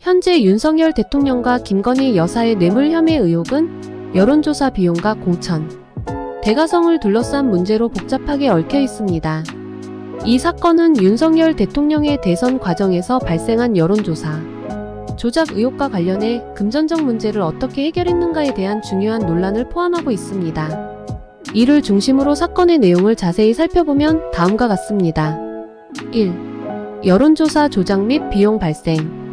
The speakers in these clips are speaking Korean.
현재 윤석열 대통령과 김건희 여사의 뇌물 혐의 의혹은 여론조사 비용과 공천, 대가성을 둘러싼 문제로 복잡하게 얽혀 있습니다. 이 사건은 윤석열 대통령의 대선 과정에서 발생한 여론조사 조작 의혹과 관련해 금전적 문제를 어떻게 해결했는가에 대한 중요한 논란을 포함하고 있습니다. 이를 중심으로 사건의 내용을 자세히 살펴보면 다음과 같습니다. 1. 여론조사 조작 및 비용 발생.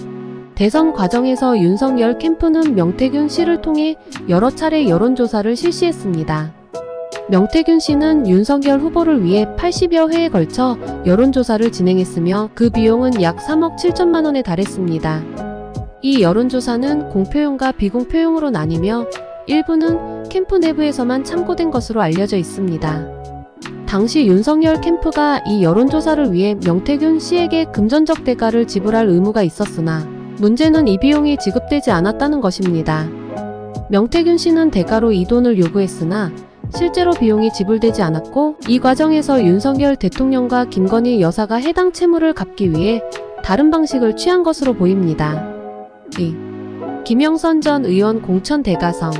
대선 과정에서 윤석열 캠프는 명태균 씨를 통해 여러 차례 여론조사를 실시했습니다. 명태균 씨는 윤석열 후보를 위해 80여 회에 걸쳐 여론조사를 진행했으며 그 비용은 약 3억 7천만 원에 달했습니다. 이 여론조사는 공표용과 비공표용으로 나뉘며 일부는 캠프 내부에서만 참고된 것으로 알려져 있습니다. 당시 윤석열 캠프가 이 여론조사를 위해 명태균 씨에게 금전적 대가를 지불할 의무가 있었으나 문제는 이 비용이 지급되지 않았다는 것입니다. 명태균 씨는 대가로 이 돈을 요구했으나 실제로 비용이 지불되지 않았고 이 과정에서 윤석열 대통령과 김건희 여사가 해당 채무를 갚기 위해 다른 방식을 취한 것으로 보입니다. 2. 김영선 전 의원 공천 대가성.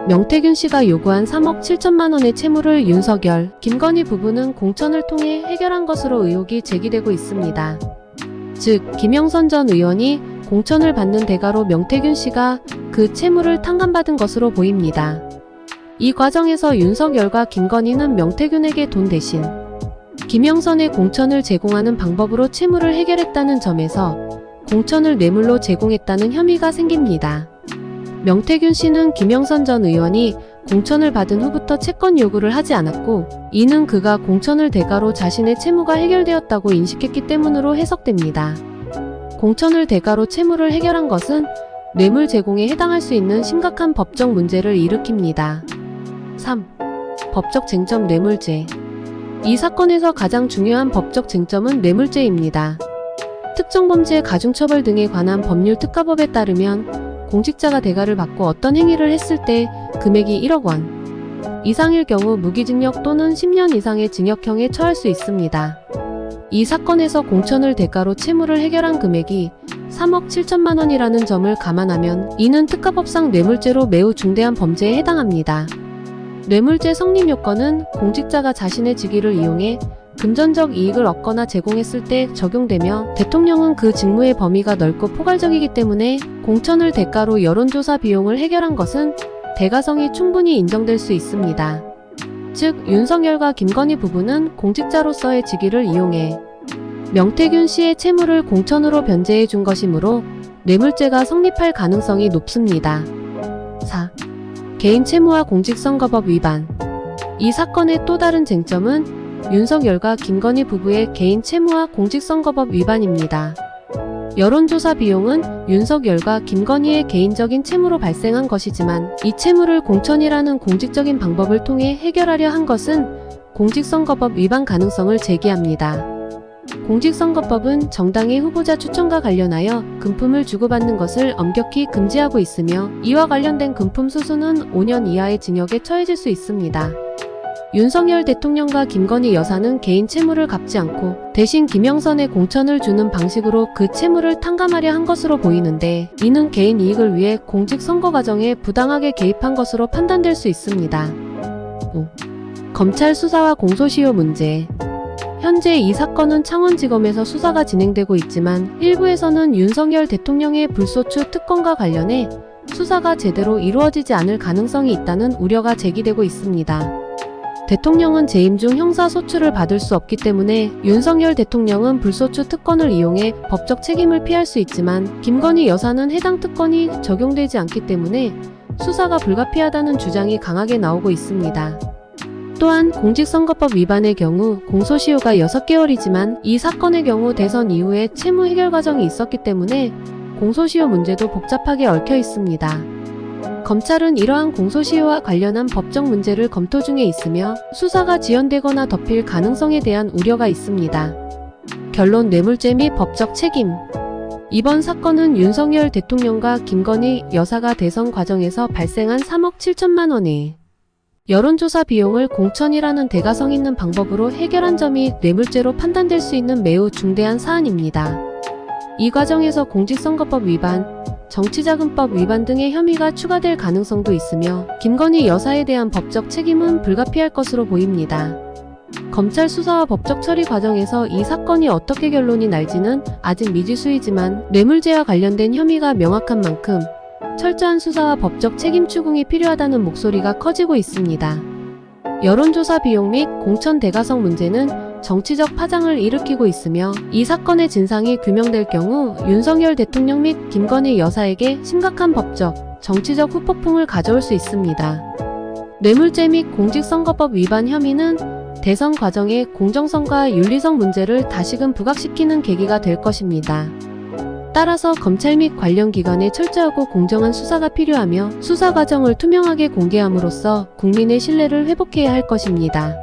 명태균 씨가 요구한 3억 7천만 원의 채무를 윤석열, 김건희 부부는 공천을 통해 해결한 것으로 의혹이 제기되고 있습니다. 즉, 김영선 전 의원이 공천을 받는 대가로 명태균 씨가 그 채무를 탕감받은 것으로 보입니다. 이 과정에서 윤석열과 김건희는 명태균에게 돈 대신 김영선의 공천을 제공하는 방법으로 채무를 해결했다는 점에서 공천을 뇌물로 제공했다는 혐의가 생깁니다. 명태균 씨는 김영선 전 의원이 공천을 받은 후부터 채권 요구를 하지 않았고 이는 그가 공천을 대가로 자신의 채무가 해결되었다고 인식했기 때문으로 해석됩니다. 공천을 대가로 채무를 해결한 것은 뇌물 제공에 해당할 수 있는 심각한 법적 문제를 일으킵니다. 3. 법적 쟁점 뇌물죄. 이 사건에서 가장 중요한 법적 쟁점은 뇌물죄입니다. 특정범죄 가중처벌 등에 관한 법률 특가법에 따르면 공직자가 대가를 받고 어떤 행위를 했을 때 금액이 1억 원 이상일 경우 무기징역 또는 10년 이상의 징역형에 처할 수 있습니다. 이 사건에서 공천을 대가로 채무를 해결한 금액이 3억 7천만 원이라는 점을 감안하면 이는 특가법상 뇌물죄로 매우 중대한 범죄에 해당합니다. 뇌물죄 성립 요건은 공직자가 자신의 직위를 이용해 금전적 이익을 얻거나 제공했을 때 적용되며 대통령은 그 직무의 범위가 넓고 포괄적이기 때문에 공천을 대가로 여론조사 비용을 해결한 것은 대가성이 충분히 인정될 수 있습니다. 즉, 윤석열과 김건희 부부는 공직자로서의 직위를 이용해 명태균 씨의 채무를 공천으로 변제해 준 것이므로 뇌물죄가 성립할 가능성이 높습니다. 4. 개인 채무와 공직선거법 위반. 이 사건의 또 다른 쟁점은 윤석열과 김건희 부부의 개인 채무와 공직선거법 위반입니다. 여론조사 비용은 윤석열과 김건희의 개인적인 채무로 발생한 것이지만 이 채무를 공천이라는 공직적인 방법을 통해 해결하려 한 것은 공직선거법 위반 가능성을 제기합니다. 공직선거법은 정당의 후보자 추천과 관련하여 금품을 주고받는 것을 엄격히 금지하고 있으며 이와 관련된 금품 수수는 5년 이하의 징역에 처해질 수 있습니다. 윤석열 대통령과 김건희 여사는 개인 채무를 갚지 않고 대신 김영선의 공천을 주는 방식으로 그 채무를 탕감하려 한 것으로 보이는데 이는 개인 이익을 위해 공직선거 과정에 부당하게 개입한 것으로 판단될 수 있습니다. 5. 검찰 수사와 공소시효 문제. 현재 이 사건은 창원지검에서 수사가 진행되고 있지만 일부에서는 윤석열 대통령의 불소추 특권과 관련해 수사가 제대로 이루어지지 않을 가능성이 있다는 우려가 제기되고 있습니다. 대통령은 재임 중 형사소추를 받을 수 없기 때문에 윤석열 대통령은 불소추 특권을 이용해 법적 책임을 피할 수 있지만 김건희 여사는 해당 특권이 적용되지 않기 때문에 수사가 불가피하다는 주장이 강하게 나오고 있습니다. 또한 공직선거법 위반의 경우 공소시효가 6개월이지만 이 사건의 경우 대선 이후에 채무 해결 과정이 있었기 때문에 공소시효 문제도 복잡하게 얽혀 있습니다. 검찰은 이러한 공소시효와 관련한 법적 문제를 검토 중에 있으며 수사가 지연되거나 덮일 가능성에 대한 우려가 있습니다. 결론 뇌물죄 및 법적 책임. 이번 사건은 윤석열 대통령과 김건희 여사가 대선 과정에서 발생한 3억 7천만 원의 여론조사 비용을 공천이라는 대가성 있는 방법으로 해결한 점이 뇌물죄로 판단될 수 있는 매우 중대한 사안입니다. 이 과정에서 공직선거법 위반, 정치자금법 위반 등의 혐의가 추가될 가능성도 있으며 김건희 여사에 대한 법적 책임은 불가피할 것으로 보입니다. 검찰 수사와 법적 처리 과정에서 이 사건이 어떻게 결론이 날지는 아직 미지수이지만 뇌물죄와 관련된 혐의가 명확한 만큼 철저한 수사와 법적 책임 추궁이 필요하다는 목소리가 커지고 있습니다. 여론조사 비용 및 공천 대가성 문제는 정치적 파장을 일으키고 있으며 이 사건의 진상이 규명될 경우 윤석열 대통령 및 김건희 여사에게 심각한 법적, 정치적 후폭풍을 가져올 수 있습니다. 뇌물죄 및 공직선거법 위반 혐의는 대선 과정의 공정성과 윤리성 문제를 다시금 부각시키는 계기가 될 것입니다. 따라서 검찰 및 관련 기관의 철저하고 공정한 수사가 필요하며 수사 과정을 투명하게 공개함으로써 국민의 신뢰를 회복해야 할 것입니다.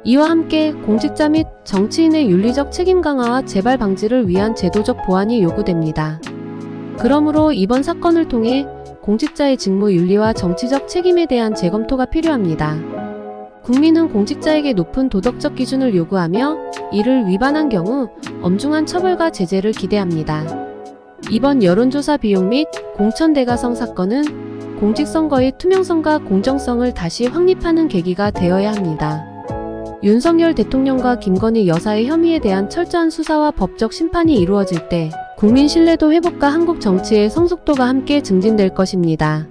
이와 함께 공직자 및 정치인의 윤리적 책임 강화와 재발 방지를 위한 제도적 보완이 요구됩니다. 그러므로 이번 사건을 통해 공직자의 직무 윤리와 정치적 책임에 대한 재검토가 필요합니다. 국민은 공직자에게 높은 도덕적 기준을 요구하며 이를 위반한 경우 엄중한 처벌과 제재를 기대합니다. 이번 여론조사 비용 및 공천 대가성 사건은 공직선거의 투명성과 공정성을 다시 확립하는 계기가 되어야 합니다. 윤석열 대통령과 김건희 여사의 혐의에 대한 철저한 수사와 법적 심판이 이루어질 때 국민 신뢰도 회복과 한국 정치의 성숙도가 함께 증진될 것입니다.